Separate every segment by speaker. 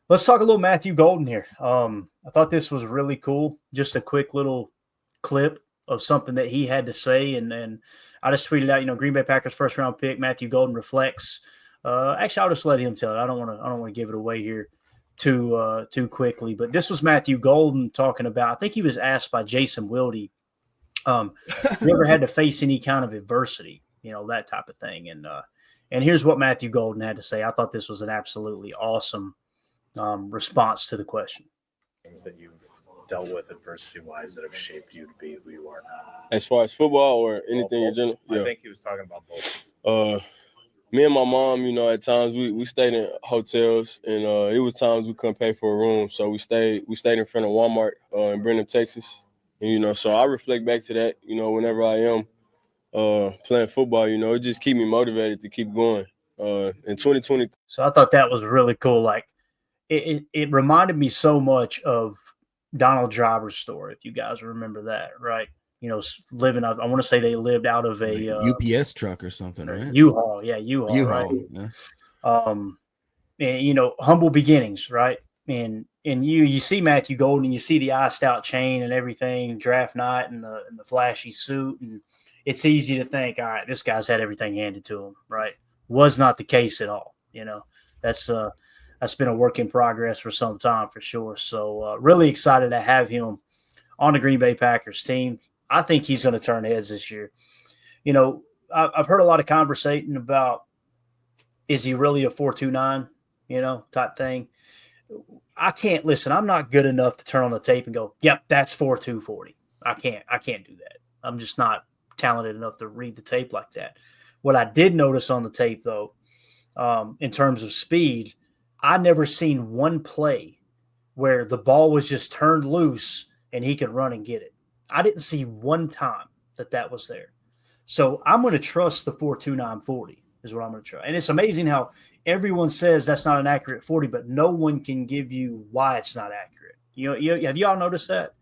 Speaker 1: Let's talk a little Matthew Golden here. I thought this was really cool. Just a quick little clip of something that he had to say, and I just tweeted out, Green Bay Packers first round pick Matthew Golden reflects. Actually, I'll just let him tell it. I don't want to give it away here too quickly. But this was Matthew Golden talking about. I think he was asked by Jason Wilde, you ever had to face any kind of adversity, that type of thing, and here's what Matthew Golden had to say. I thought this was an absolutely awesome response to the question.
Speaker 2: Things that you've dealt with adversity-wise that have shaped you to be who you are now?
Speaker 3: As far as football or anything in general?
Speaker 2: I think he was talking about both.
Speaker 3: Me and my mom, at times we stayed in hotels, and it was times we couldn't pay for a room, so we stayed in front of Walmart in Brenham, Texas. And, so I reflect back to that, whenever I am playing football, it just keep me motivated to keep going in 2020.
Speaker 1: So I thought that was really cool. Like it reminded me so much of Donald Driver's story, if you guys remember that, right? Living out, I want to say they lived out of a
Speaker 4: UPS truck or something, right?
Speaker 1: U-Haul. Yeah, U-Haul, right?
Speaker 4: Yeah.
Speaker 1: And, humble beginnings, right? And you see Matthew Golden, and you see the iced out chain and everything, draft night and the flashy suit, and it's easy to think, all right, this guy's had everything handed to him, right? Was not the case at all. That's been a work in progress for some time for sure. So really excited to have him on the Green Bay Packers team. I think he's going to turn heads this year. I've heard a lot of conversation about, is he really a 4.29, type thing. I can't listen. I'm not good enough to turn on the tape and go, yep, that's 4.240. I can't do that. I'm just not talented enough to read the tape like that. What I did notice on the tape, though, in terms of speed, I never seen one play where the ball was just turned loose and he could run and get it. I didn't see one time that was there. So I'm going to trust the 4.2940 is what I'm going to try. And it's amazing how everyone says that's not an accurate 40, but no one can give you why it's not accurate. Have you all noticed that?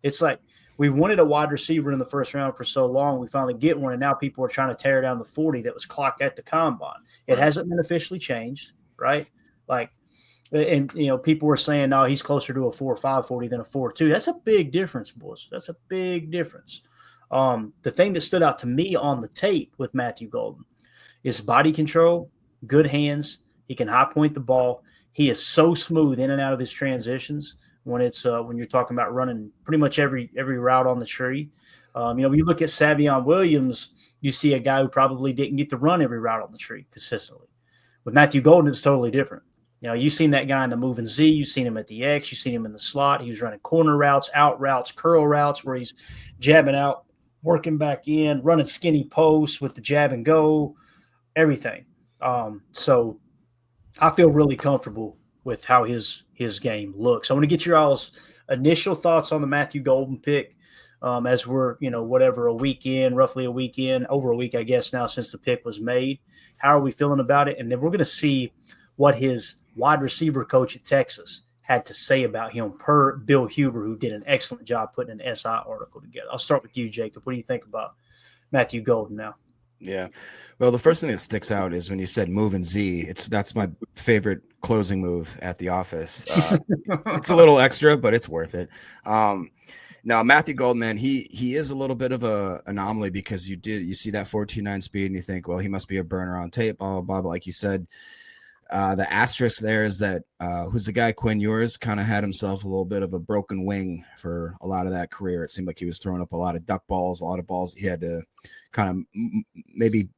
Speaker 1: It's like we wanted a wide receiver in the first round for so long. We finally get one, and now people are trying to tear down the 40 that was clocked at the combine. It hasn't been officially changed, right? People were saying, no, he's closer to a 4.5 40 than a 4.2. That's a big difference, boys. That's a big difference. The thing that stood out to me on the tape with Matthew Golden is body control, good hands. He can high point the ball. He is so smooth in and out of his transitions when you're talking about running pretty much every route on the tree. When you look at Savion Williams, you see a guy who probably didn't get to run every route on the tree consistently. With Matthew Golden, it's totally different. You've seen that guy in the moving Z. You've seen him at the X. You've seen him in the slot. He was running corner routes, out routes, curl routes where he's jabbing out, working back in, running skinny posts with the jab and go, everything. So I feel really comfortable with how his game looks. I want to get your all's initial thoughts on the Matthew Golden pick as we're, roughly a week in, over a week, I guess, now since the pick was made. How are we feeling about it? And then we're going to see what his wide receiver coach at Texas had to say about him per Bill Huber, who did an excellent job putting an SI article together. I'll start with you, Jacob. What do you think about Matthew Golden now?
Speaker 4: Yeah. Well, the first thing that sticks out is when you said move and Z. That's my favorite closing move at the office. It's a little extra, but it's worth it. Now, Matthew Golden, man, he is a little bit of a anomaly because you see that 4.29 speed and you think, well, he must be a burner on tape, blah, blah, blah. But like you said, the asterisk there is that who's the guy, Quinn Ewers, kind of had himself a little bit of a broken wing for a lot of that career. It seemed like he was throwing up a lot of duck balls, a lot of balls he had to kind of maybe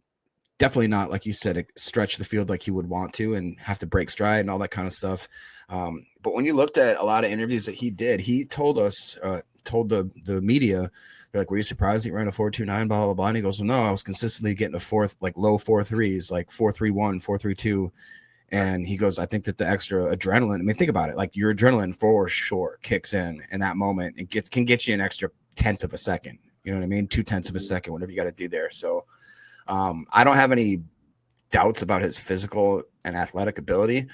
Speaker 4: definitely not, like you said, stretch the field like he would want to and have to break stride and all that kind of stuff. But when you looked at a lot of interviews that he did, he told us, told the media, they're like, were you surprised he ran a 4.29, blah, blah, blah. And he goes, well, no, I was consistently getting low 4.3s, like 4.31, 4.32. And he goes, I think that the extra adrenaline, I mean, think about it. Like your adrenaline for sure kicks in that moment and can get you an extra 1/10 of a second. You know what I mean? 2/10 of a second, whatever you got to do there. So I don't have any doubts about his physical and athletic ability.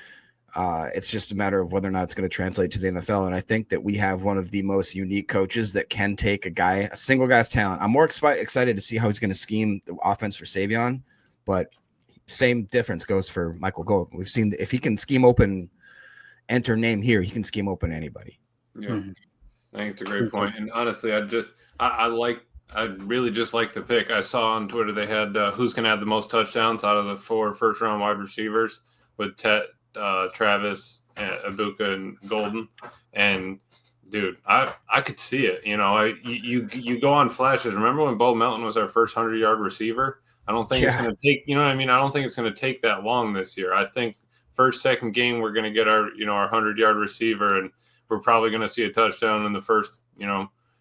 Speaker 4: It's just a matter of whether or not it's going to translate to the NFL. And I think that we have one of the most unique coaches that can take a single guy's talent. I'm more excited to see how he's going to scheme the offense for Savion, but same difference goes for Michael Golden. We've seen if he can scheme open enter name here, he can scheme open anybody.
Speaker 5: Yeah,
Speaker 1: Mhm.
Speaker 5: I think it's a great point. And honestly, I really just like the pick. I saw on Twitter they had who's going to have the most touchdowns out of the 4 first-round wide receivers with Travis, Ibuka, and Golden. And dude, I could see it. You know, you go on flashes. Remember when Bo Melton was our first 100-yard receiver? I don't think it's going to take. You know what I mean? I don't think it's going to take that long this year. I think second game we're going to get our 100-yard receiver, and we're probably going to see a touchdown in the first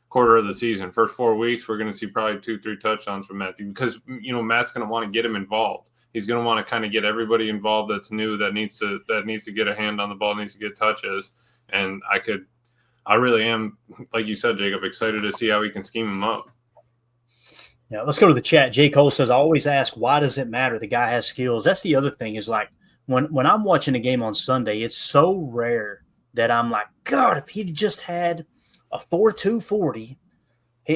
Speaker 5: quarter of the season. First 4 weeks, we're going to see probably 2-3 touchdowns from Matthew because Matt's going to want to get him involved. He's going to want to kind of get everybody involved that's new, that needs to get a hand on the ball, needs to get touches. And I really am, like you said, Jacob, excited to see how we can scheme him up.
Speaker 1: Yeah, let's go to the chat. J. Cole says, I always ask, why does it matter? The guy has skills. That's the other thing is like when I'm watching a game on Sunday, it's so rare that I'm like, God, if he'd just had a 4.2 40,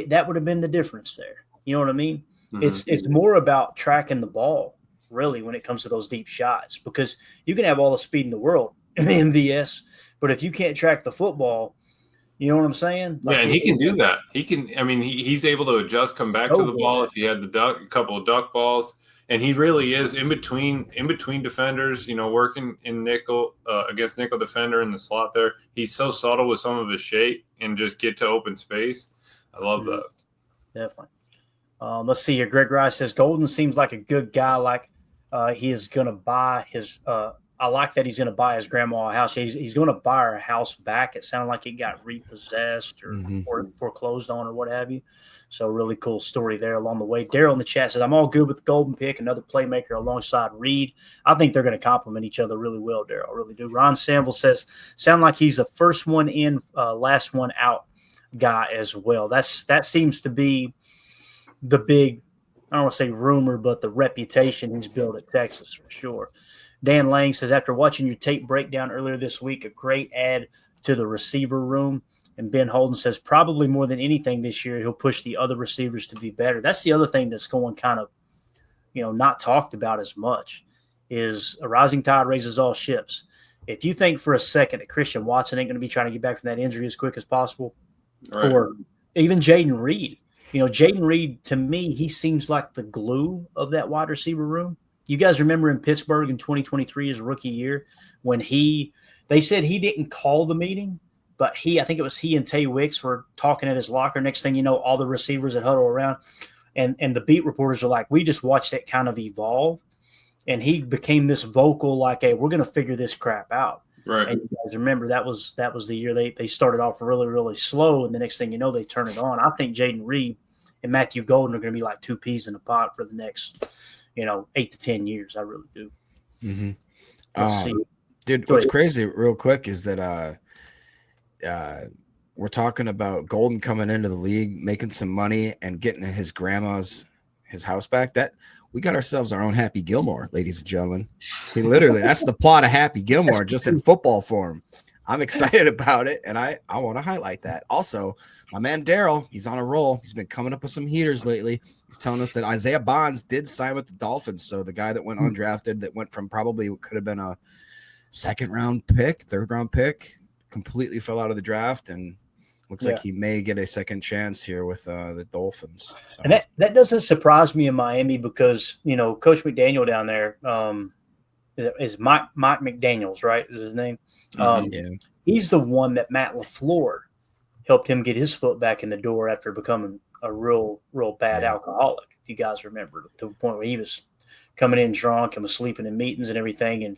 Speaker 1: that would have been the difference there. You know what I mean? Mm-hmm. It's more about tracking the ball, really, when it comes to those deep shots, because you can have all the speed in the world in MVS, but if you can't track the football, you know what I'm saying?
Speaker 5: Like, yeah, and he can do that. He can. I mean, he's able to adjust, come back to the ball if he had a couple of duck balls, and he really is in between defenders. Working in nickel against nickel defender in the slot there. He's so subtle with some of his shape and just get to open space. I love that.
Speaker 1: Definitely. Let's see here. Greg Rice says Golden seems like a good guy. Like he is going to buy his. I like that he's going to buy his grandma a house. He's going to buy her house back. It sounded like it got repossessed or foreclosed on or what have you. So really cool story there along the way. Daryl in the chat says, I'm all good with the Golden pick, another playmaker alongside Reed. I think they're going to complement each other really well, Daryl. I really do. Ron Sample says, sound like he's the first one in, last one out guy as well. That seems to be the big, I don't want to say rumor, but the reputation he's built at Texas for sure. Dan Lang says, after watching your tape breakdown earlier this week, a great add to the receiver room. And Ben Holden says, probably more than anything this year, he'll push the other receivers to be better. That's the other thing that's going kind of, not talked about as much is a rising tide raises all ships. If you think for a second that Christian Watson ain't going to be trying to get back from that injury as quick as possible, right, or even Jaden Reed, Jaden Reed, to me, he seems like the glue of that wide receiver room. You guys remember in Pittsburgh in 2023, his rookie year, when they said he didn't call the meeting, but I think it was he and Tay Wicks were talking at his locker. Next thing you know, all the receivers that huddle around and the beat reporters are like, we just watched it kind of evolve. And he became this vocal, like, hey, we're going to figure this crap out.
Speaker 5: Right.
Speaker 1: And you guys remember that was the year they started off really, really slow. And the next thing you know, they turn it on. I think Jaden Reed and Matthew Golden are going to be like two peas in a pot for the next 8 to 10 years. I really do.
Speaker 4: Mm-hmm. Dude, what's crazy real quick is that we're talking about Golden coming into the league, making some money and getting his house back. That we got ourselves our own Happy Gilmore, ladies and gentlemen. That's the plot of Happy Gilmore, just in football form. I'm excited about it, and I want to highlight that. Also, my man Daryl, he's on a roll. He's been coming up with some heaters lately. He's telling us that Isaiah Bonds did sign with the Dolphins. So the guy that went undrafted, that went from probably what could have been a third round pick, completely fell out of the draft, and looks like he may get a second chance here with the Dolphins. So.
Speaker 1: And that doesn't surprise me in Miami because, Coach McDaniel down there is Mike McDaniels, right? Is his name? He's the one that Matt LaFleur helped him get his foot back in the door after becoming a real bad alcoholic. If you guys remember, to the point where he was coming in drunk and was sleeping in meetings and everything.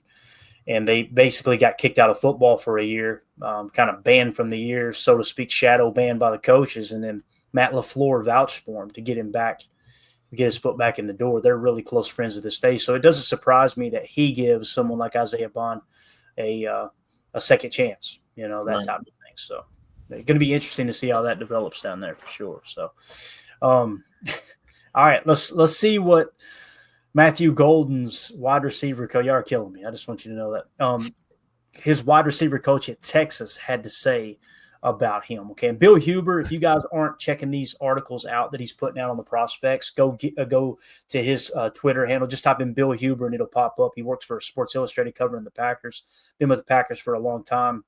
Speaker 1: And they basically got kicked out of football for a year, kind of banned from the year, so to speak, shadow banned by the coaches. And then Matt LaFleur vouched for him to get him back, to get his foot back in the door. They're really close friends to this day. So it doesn't surprise me that he gives someone like Isaiah Bond a second chance, that type of thing. So it's going to be interesting to see how that develops down there for sure. So, all right, let's see what Matthew Golden's wide receiver coach. Y'all are killing me. I just want you to know that his wide receiver coach at Texas had to say about him. Okay, and Bill Huber, if you guys aren't checking these articles out that he's putting out on the prospects, go to his Twitter handle. Just type in Bill Huber and it'll pop up. He works for Sports Illustrated covering the Packers. Been with the Packers for a long time,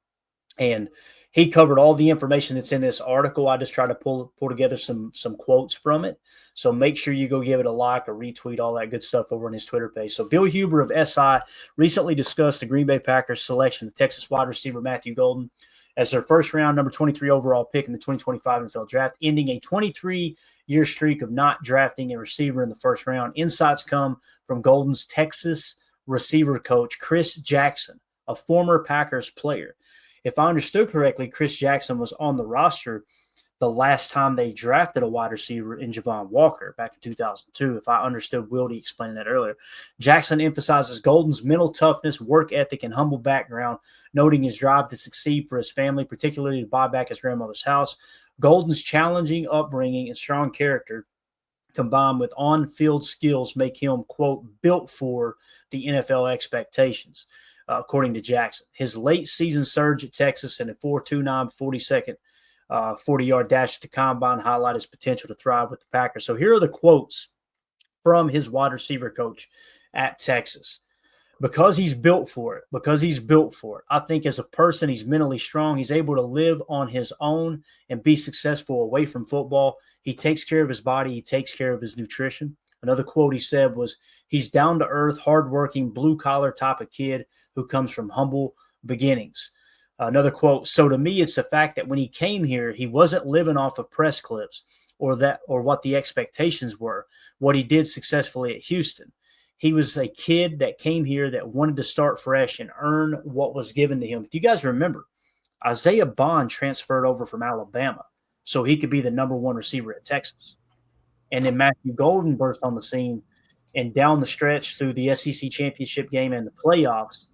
Speaker 1: and he covered all the information that's in this article. I just try to pull together some quotes from it. So make sure you go give it a like, a retweet, all that good stuff over on his Twitter page. So Bill Huber of SI recently discussed the Green Bay Packers selection of Texas wide receiver Matthew Golden as their first round, number 23 overall pick in the 2025 NFL draft, ending a 23-year streak of not drafting a receiver in the first round. Insights come from Golden's Texas receiver coach, Chris Jackson, a former Packers player. If I understood correctly, Chris Jackson was on the roster the last time they drafted a wide receiver in Javon Walker back in 2002, if I understood Wildy explaining that earlier. Jackson emphasizes Golden's mental toughness, work ethic, and humble background, noting his drive to succeed for his family, particularly to buy back his grandmother's house. Golden's challenging upbringing and strong character combined with on-field skills make him, quote, built for the NFL expectations, according to Jackson. His late season surge at Texas and a 4.29 42nd 40-yard dash at the combine highlight his potential to thrive with the Packers. So here are the quotes from his wide receiver coach at Texas. Because he's built for it. I think as a person, he's mentally strong. He's able to live on his own and be successful away from football. He takes care of his body. He takes care of his nutrition. Another quote he said was, he's down-to-earth, hardworking, blue-collar type of kid who comes from humble beginnings. Another quote, so to me, it's the fact that when he came here, he wasn't living off of press clips or what the expectations were, what he did successfully at Houston. He was a kid that came here that wanted to start fresh and earn what was given to him. If you guys remember, Isaiah Bond transferred over from Alabama so he could be the number one receiver at Texas. And then Matthew Golden burst on the scene, and down the stretch through the SEC championship game and the playoffs,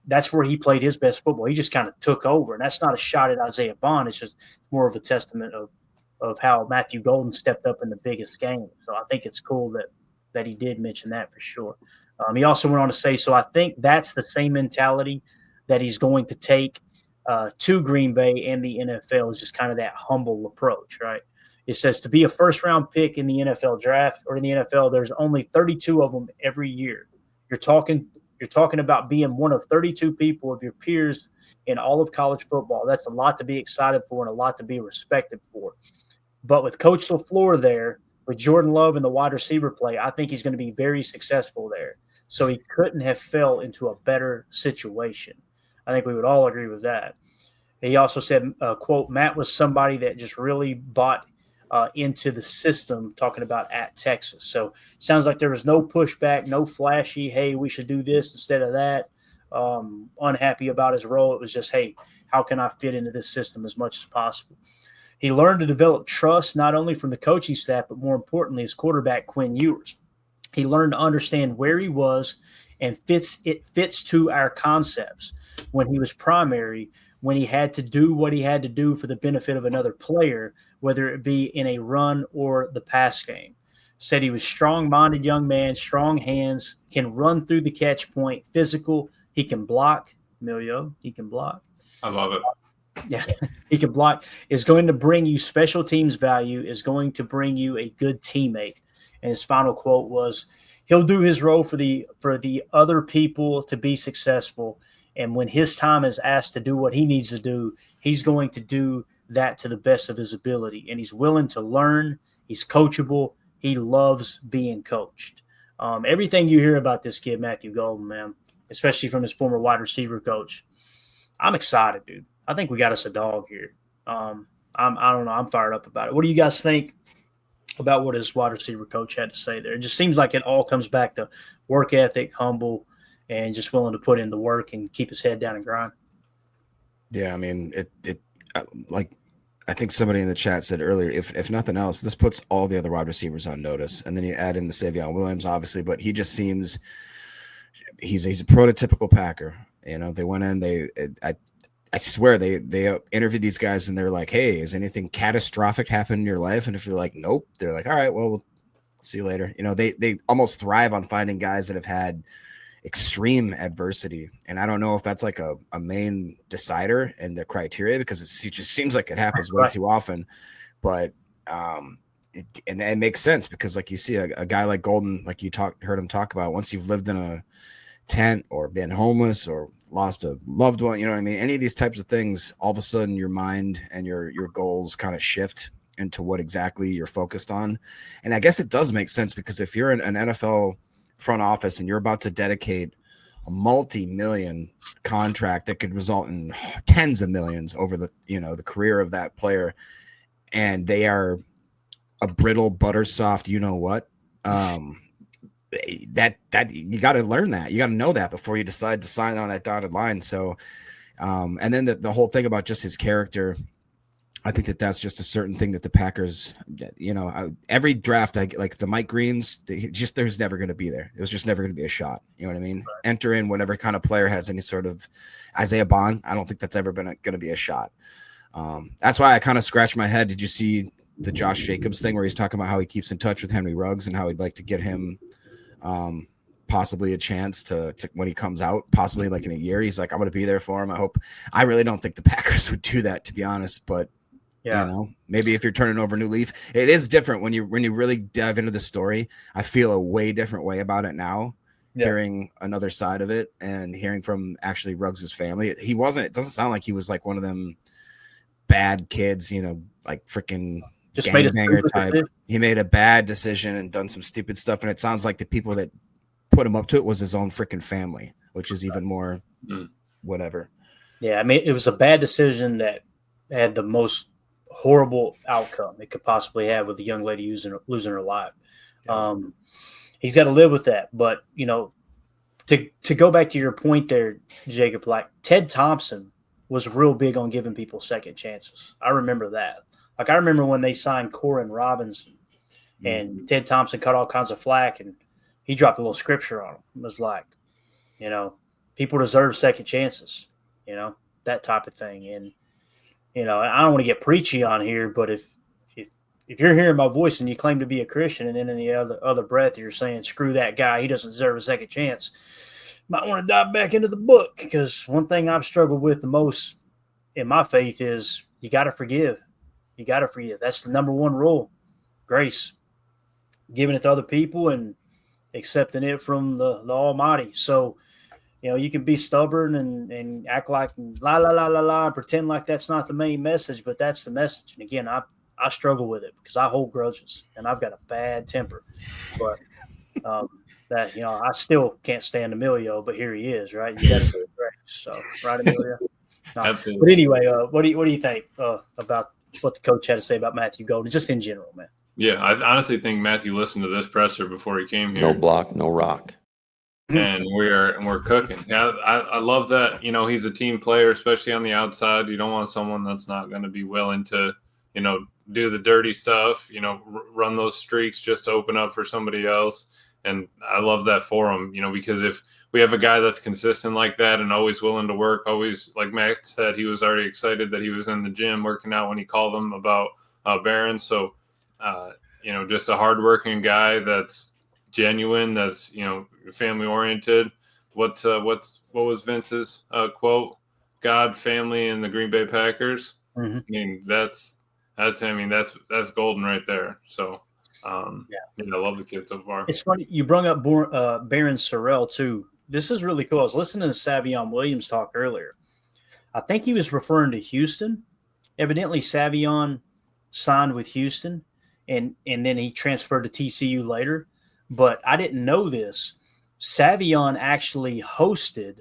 Speaker 1: that's where he played his best football. He just kind of took over, and that's not a shot at Isaiah Bond. It's just more of a testament of how Matthew Golden stepped up in the biggest game. So I think it's cool that he did mention that for sure. He also went on to say, so I think that's the same mentality that he's going to take to Green Bay and the NFL, is just kind of that humble approach, right? It says to be a first-round pick in the NFL draft or in the NFL, there's only 32 of them every year. You're talking about being one of 32 people of your peers in all of college football. That's a lot to be excited for and a lot to be respected for. But with Coach LaFleur there, with Jordan Love and the wide receiver play, I think he's going to be very successful there. So he couldn't have fell into a better situation. I think we would all agree with that. He also said, quote, Matt was somebody that just really bought into the system, talking about at Texas. So sounds like there was no pushback, no flashy, hey, we should do this instead of that. Unhappy about his role. It was just, hey, how can I fit into this system as much as possible? He learned to develop trust not only from the coaching staff, but more importantly, his quarterback, Quinn Ewers. He learned to understand where he was and it fits to our concepts. When he was primary, when he had to do what he had to do for the benefit of another player, whether it be in a run or the pass game. Said he was strong-minded young man, strong hands, can run through the catch point, physical. He can block. Emilio, he can block.
Speaker 5: I love it.
Speaker 1: Yeah, he can block. Is going to bring you special teams value, is going to bring you a good teammate. And his final quote was, he'll do his role for the other people to be successful. And when his time is asked to do what he needs to do, he's going to do that to the best of his ability. And he's willing to learn. He's coachable. He loves being coached. Everything you hear about this kid, Matthew Golden, man, especially from his former wide receiver coach, I'm excited, dude. I think we got us a dog here. I don't know. I'm fired up about it. What do you guys think about what his wide receiver coach had to say there? It just seems like it all comes back to work ethic, humble, and just willing to put in the work and keep his head down and grind.
Speaker 4: Yeah, I mean, it like I think somebody in the chat said earlier, if nothing else, this puts all the other wide receivers on notice. And then you add in the Savion Williams, obviously, but he just seems he's a prototypical Packer. You know, they went in, I swear they interviewed these guys and they're like, hey, has anything catastrophic happened in your life? And if you're like, nope, they're like, all right, well, we'll see you later. You know, they almost thrive on finding guys that have had extreme adversity. And I don't know if that's like a main decider and the criteria, because it just seems like it happens way too often. But and it makes sense, because like you see a guy like Golden, like you heard him talk about, once you've lived in a tent or been homeless or lost a loved one, you know what I mean? Any of these types of things, all of a sudden your mind and your goals kind of shift into what exactly you're focused on. And I guess it does make sense, because if you're in an NFL front office and you're about to dedicate a multi-million contract that could result in tens of millions over the career of that player, and they are a brittle, butter soft, you know what, that you got to learn that. You got to know that before you decide to sign on that dotted line. So, and then the whole thing about just his character, I think that's just a certain thing that the Packers, every draft, like the Mike Greens, there's never going to be there. It was just never going to be a shot. You know what I mean? Right. Enter in whatever kind of player has any sort of Isaiah Bond. I don't think that's ever been going to be a shot. That's why I kind of scratched my head. Did you see the Josh Jacobs thing where he's talking about how he keeps in touch with Henry Ruggs and how he'd like to get him possibly a chance to when he comes out, possibly like in a year? He's like, I'm going to be there for him. I really don't think the Packers would do that, to be honest, but maybe if you're turning over a new leaf, it is different when you really dive into the story. I feel a way different way about it now, hearing another side of it and hearing from actually Ruggs' family. It doesn't sound like he was like one of them bad kids, like freaking just gangbanger type. He made a bad decision and done some stupid stuff, and it sounds like the people that put him up to it was his own freaking family, which is even more whatever. Yeah, I mean, it was a bad decision that had the most horrible outcome it could possibly have with a young lady losing her life. He's got to live with that. But, to go back to your point there, Jacob, like Ted Thompson was real big on giving people second chances. I remember that. Like, I remember when they signed Corin Robinson and Ted Thompson cut all kinds of flack, and he dropped a little scripture on him. It was like, people deserve second chances, that type of thing. And, I don't want to get preachy on here, but if you're hearing my voice and you claim to be a Christian, and then in the other breath you're saying, screw that guy, he doesn't deserve a second chance, might want to dive back into the book, because one thing I've struggled with the most in my faith is you got to forgive. You got to forgive. That's the number one rule. Grace. Giving it to other people and accepting it from the Almighty. So, you can be stubborn and act like la, la, la, la, la, and pretend like that's not the main message, but that's the message. And again, I struggle with it because I hold grudges and I've got a bad temper. But I still can't stand Emilio, but here he is, right? You got to do it right. So, right, Emilio? No.
Speaker 5: Absolutely.
Speaker 4: But anyway, what do you think about what the coach had to say about Matthew Golden, just in general, man?
Speaker 5: Yeah, I honestly think Matthew listened to this presser before he came here.
Speaker 6: No block, no rock.
Speaker 5: And we're cooking. Yeah, I love that. He's a team player, especially on the outside. You don't want someone that's not going to be willing to, do the dirty stuff, run those streaks just to open up for somebody else. And I love that for him, because if we have a guy that's consistent like that and always willing to work, always, like Max said, he was already excited that he was in the gym working out when he called him about Barron. So, just a hardworking guy that's genuine, that's family oriented. What was Vince's quote? God, family, and the Green Bay Packers. Mm-hmm. I mean, that's golden right there. So I love the kid so far. It's funny you brought up Barron Sorrell too. This is really cool. I was listening to Savion Williams talk earlier. I think he was referring to Houston. Evidently, Savion signed with Houston, and then he transferred to TCU later. But I didn't know this. Savion actually hosted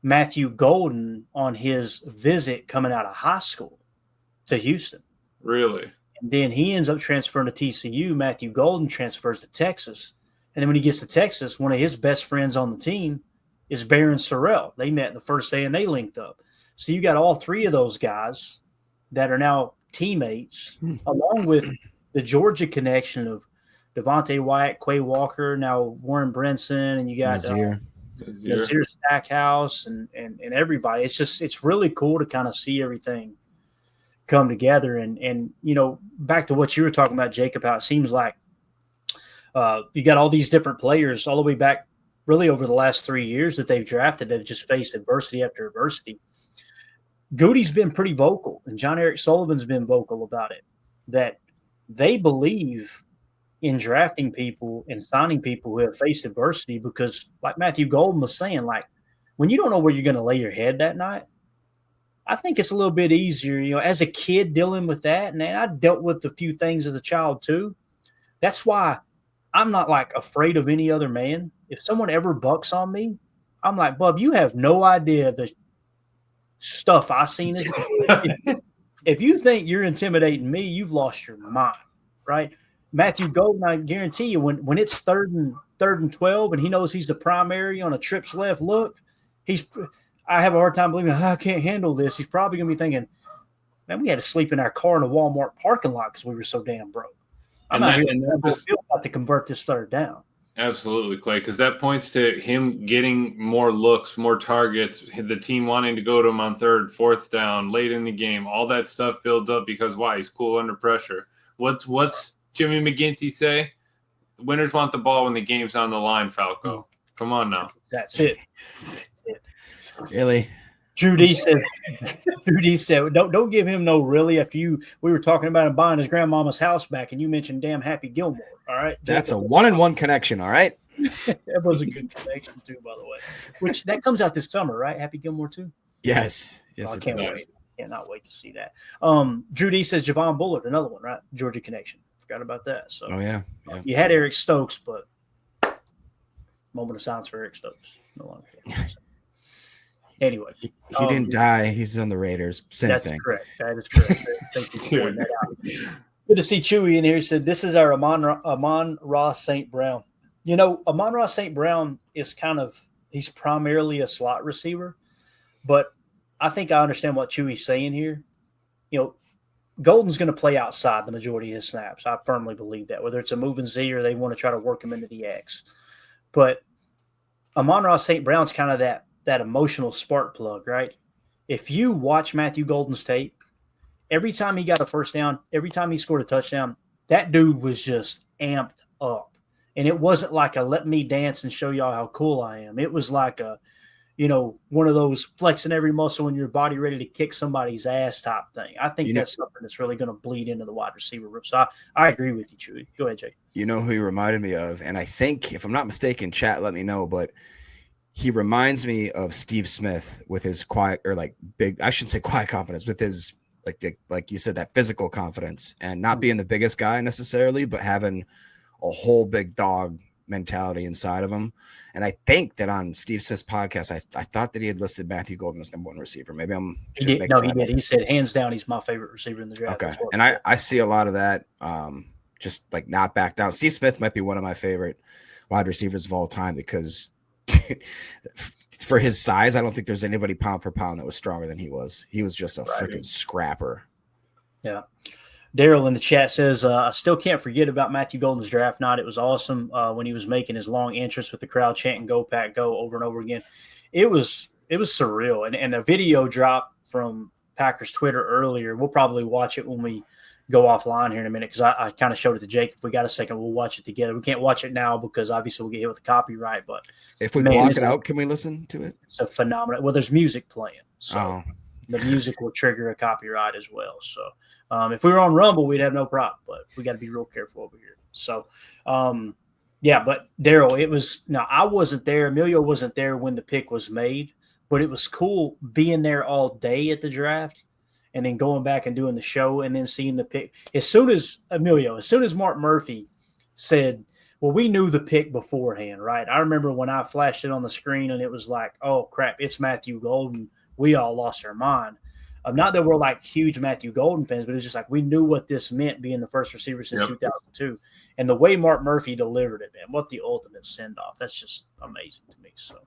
Speaker 5: Matthew Golden on his visit coming out of high school to Houston. Really?
Speaker 4: And then he ends up transferring to TCU. Matthew Golden transfers to Texas. And then when he gets to Texas, one of his best friends on the team is Barron Sorrell. They met the first day and they linked up. So you got all three of those guys that are now teammates, along with the Georgia connection of Devontae Wyatt, Quay Walker, now Warren Brinson, and you got Nazir Stackhouse and everybody. It's really cool to kind of see everything come together. And back to what you were talking about, Jacob, how it seems like you got all these different players all the way back
Speaker 1: really over the last 3 years that they've drafted that have just faced adversity after adversity. Goody's been pretty vocal, and John Eric Sullivan's been vocal about it, that they believe in drafting people and signing people who have faced adversity because, like Matthew Golden was saying, like, when you don't know where you're going to lay your head that night, I think it's a little bit easier, as a kid dealing with that. And I dealt with a few things as a child too. That's why I'm not like afraid of any other man. If someone ever bucks on me, I'm like, bub, you have no idea the stuff I seen. If you think you're intimidating me, you've lost your mind, right? Matthew Golden, I guarantee you, when it's third and 12, and he knows he's the primary on a trips left look, I have a hard time believing I can't handle this. He's probably going to be thinking, man, we had to sleep in our car in a Walmart parking lot because we were so damn broke. I'm about to convert this third down.
Speaker 5: Absolutely, Clay, because that points to him getting more looks, more targets, the team wanting to go to him on third, fourth down, late in the game. All that stuff builds up because why? He's cool under pressure. What's Jimmy McGinty say? Winners want the ball when the game's on the line, Falco. Come on now.
Speaker 1: That's it.
Speaker 4: Really?
Speaker 1: Drew D said, don't give him no really after we were talking about him buying his grandmama's house back and you mentioned damn Happy Gilmore. All right.
Speaker 4: That's a 1-and-1 connection. All right.
Speaker 1: That was a good connection too, by the way, which that comes out this summer, right? Happy Gilmore too.
Speaker 4: Yes.
Speaker 1: I can't wait. Cannot wait to see that. Drew D says Javon Bullard, another one, right? Georgia connection. Forgot about that. So
Speaker 4: yeah.
Speaker 1: You had Eric Stokes, but moment of silence for Eric Stokes. No longer here. Anyway,
Speaker 4: he didn't die. He's on the Raiders. Same thing.
Speaker 1: Correct. That is correct. Thank you for pointing that out. Good to see Chewy in here. He said, this is our Amon-Ra St. Brown. Amon-Ra St. Brown is he's primarily a slot receiver, but I think I understand what Chewy's saying here. Golden's going to play outside the majority of his snaps. I firmly believe that, whether it's a moving Z or they want to try to work him into the X. But Amon-Ra St. Brown's kind of that emotional spark plug, right? If you watch Matthew Golden's tape, every time he got a first down, every time he scored a touchdown, that dude was just amped up. And it wasn't like a let me dance and show y'all how cool I am. It was like one of those flexing every muscle in your body ready to kick somebody's ass type thing. I think that's something that's really going to bleed into the wide receiver room. So I agree with you, Chewy. Go ahead, Jay.
Speaker 4: You know who he reminded me of? And I think, if I'm not mistaken, chat, let me know, but he reminds me of Steve Smith with his quiet or big, I shouldn't say quiet confidence, with his, like you said, that physical confidence and not being the biggest guy necessarily, but having a whole big dog mentality inside of him. And I think that on Steve Smith's podcast, I thought that he had listed Matthew Golden as number one receiver. Maybe I'm just making
Speaker 1: he did. He said, hands down, he's my favorite receiver in the draft.
Speaker 4: Okay. And I see a lot of that, just not back down. Steve Smith might be one of my favorite wide receivers of all time because for his size, I don't think there's anybody pound for pound that was stronger than he was. He was just a freaking scrapper.
Speaker 1: Yeah. Daryl in the chat says, I still can't forget about Matthew Golden's draft night. It was awesome when he was making his long entrance with the crowd chanting "Go Pack, Go" over and over again. It was surreal. And the video dropped from Packers Twitter earlier. We'll probably watch it when we go offline here in a minute because I kind of showed it to Jake. If we got a second, we'll watch it together. We can't watch it now because obviously we'll get hit with the copyright. But
Speaker 4: if we block it out, can we listen to it?
Speaker 1: It's a phenomenal. Well, there's music playing, so the music will trigger a copyright as well. So if we were on Rumble, we'd have no problem. But we got to be real careful over here. So but Daryl, it was I wasn't there. Emilio wasn't there when the pick was made, but it was cool being there all day at the draft. And then going back and doing the show and then seeing the pick. As soon as Mark Murphy said, well, we knew the pick beforehand, right? I remember when I flashed it on the screen and it was like, oh, crap, it's Matthew Golden. We all lost our mind. Not that we're huge Matthew Golden fans, but it was just we knew what this meant being the first receiver since 2002. And the way Mark Murphy delivered it, man, what the ultimate send-off. That's just amazing to me. So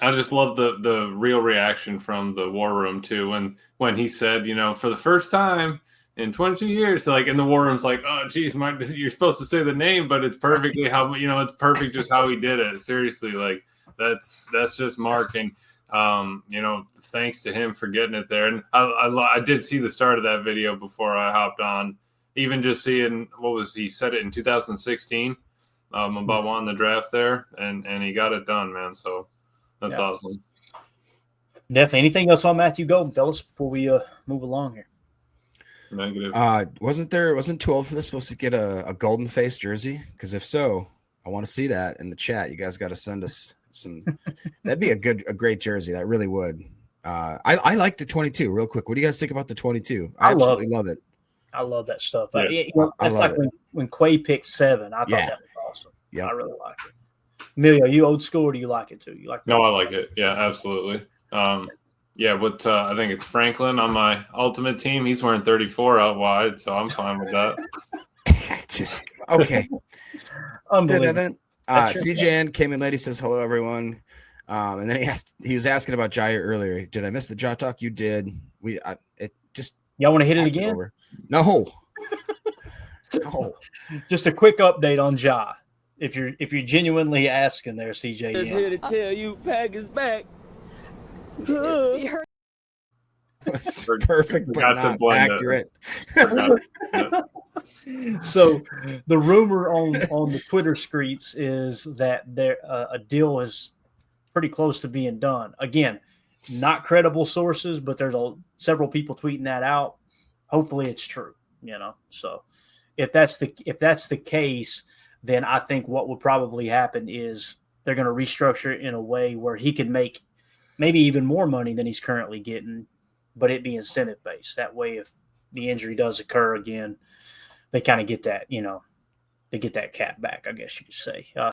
Speaker 5: I just love the real reaction from the war room too. When he said, for the first time in 22 years, in the war room's oh, geez, Mike, you're supposed to say the name, but it's perfectly how, it's perfect just how he did it. Seriously, that's just Mark. And, thanks to him for getting it there. And I did see the start of that video before I hopped on, even just seeing he said it in 2016. about wanting the draft there, and he got it done, man. So that's awesome.
Speaker 1: Definitely. Anything else on Matthew Golden, fellas, before we move along here?
Speaker 5: Negative.
Speaker 4: Wasn't 12 for this supposed to get a golden face jersey? Because if so, I want to see that in the chat. You guys got to send us some. That'd be a great jersey. That really would. I like the 22. Real quick, what do you guys think about the 22? I absolutely love it.
Speaker 1: I love that stuff.
Speaker 5: Yeah.
Speaker 1: It's like when Quay picked 7. I thought that was awesome.
Speaker 4: Yeah,
Speaker 1: I really like it. Emilio, you old school, or do you like it too?
Speaker 5: No, I like it. Yeah, absolutely. With I think it's Franklin on my ultimate team. He's wearing 34 out wide, so I'm fine with that.
Speaker 4: Just okay.
Speaker 1: Unbelievable.
Speaker 4: CJN came in late. He says hello, everyone. And then he was asking about Jair earlier. Did I miss the Jaw Talk? You did.
Speaker 1: Y'all want to hit it again?
Speaker 4: No. No.
Speaker 1: Just a quick update on Ja. If you're genuinely asking there, CJ.
Speaker 6: Just here to tell you, Pack is back.
Speaker 4: It's perfect, but not accurate.
Speaker 1: So the rumor on the Twitter streets is that a deal is pretty close to being done. Again, not credible sources, but there's several people tweeting that out. Hopefully it's true, So if that's the case, then I think what would probably happen is they're going to restructure it in a way where he can make maybe even more money than he's currently getting, but it be incentive based. That way, if the injury does occur again, they kind of get that, they get that cap back, I guess you could say.